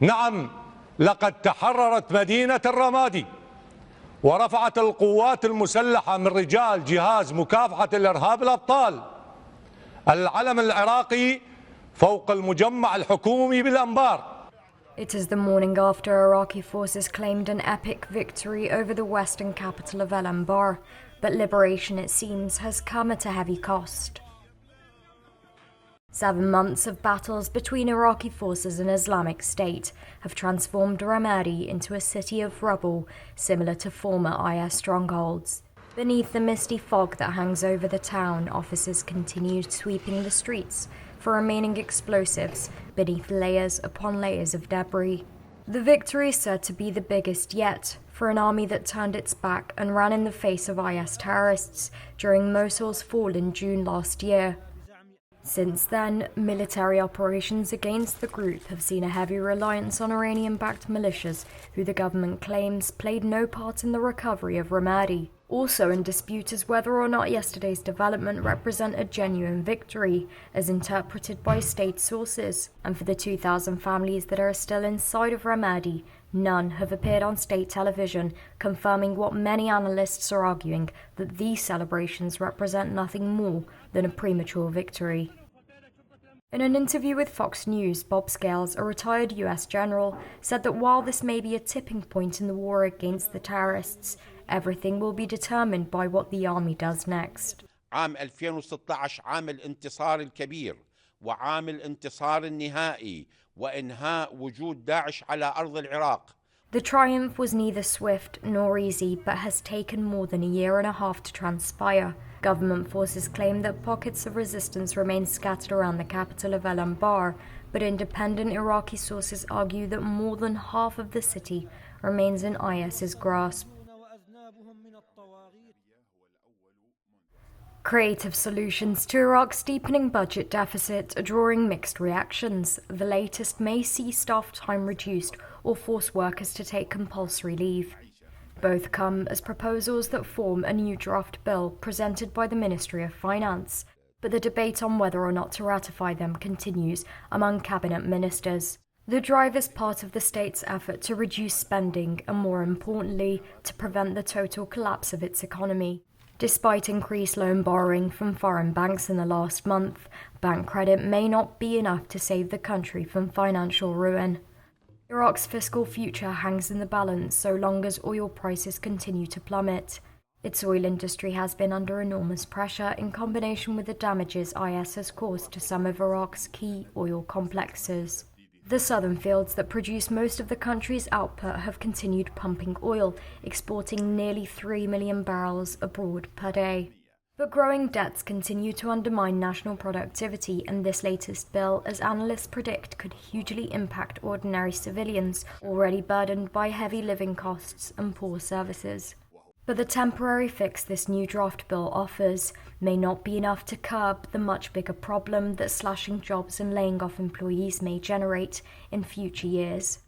نعم، لقد تحررت مدينة الرمادي، ورفعت القوات المسلحة من رجال جهاز مكافحة الإرهاب الأبطال العلم العراقي فوق المجمع الحكومي بالأنبار. It is the morning after Iraqi forces claimed an epic victory over the western capital of Al-Anbar, but liberation, it seems, has come at a heavy cost. 7 months of battles between Iraqi forces and Islamic State have transformed Ramadi into a city of rubble, similar to former IS strongholds. Beneath the misty fog that hangs over the town, officers continue sweeping the streets for remaining explosives beneath layers upon layers of debris. The victory is said to be the biggest yet for an army that turned its back and ran in the face of IS terrorists during Mosul's fall in June last year. Since then, military operations against the group have seen a heavy reliance on Iranian-backed militias, who the government claims played no part in the recovery of Ramadi. Also in dispute is whether or not yesterday's development represent a genuine victory, as interpreted by state sources. And for the 2,000 families that are still inside of Ramadi, none have appeared on state television, confirming what many analysts are arguing, that these celebrations represent nothing more than a premature victory. In an interview with Fox News, Bob Scales, a retired US general, said that while this may be a tipping point in the war against the terrorists, everything will be determined by what the army does next. عام 2016 عام الانتصار الكبير وعام الانتصار النهائي وإنهاء وجود داعش على أرض العراق. The triumph was neither swift nor easy, but has taken more than a year and a half to transpire. Government forces claim that pockets of resistance remain scattered around the capital of Al-Anbar, but independent Iraqi sources argue that more than half of the city remains in IS's grasp. Creative solutions to Iraq's deepening budget deficit are drawing mixed reactions. The latest may see staff time reduced or force workers to take compulsory leave. Both come as proposals that form a new draft bill presented by the Ministry of Finance, but the debate on whether or not to ratify them continues among cabinet ministers. The drive is part of the state's effort to reduce spending and, more importantly, to prevent the total collapse of its economy. Despite increased loan borrowing from foreign banks in the last month, bank credit may not be enough to save the country from financial ruin. Iraq's fiscal future hangs in the balance so long as oil prices continue to plummet. Its oil industry has been under enormous pressure in combination with the damages IS has caused to some of Iraq's key oil complexes. The southern fields that produce most of the country's output have continued pumping oil, exporting nearly 3 million barrels abroad per day. But growing debts continue to undermine national productivity, and this latest bill, as analysts predict, could hugely impact ordinary civilians already burdened by heavy living costs and poor services. But the temporary fix this new draft bill offers may not be enough to curb the much bigger problem that slashing jobs and laying off employees may generate in future years.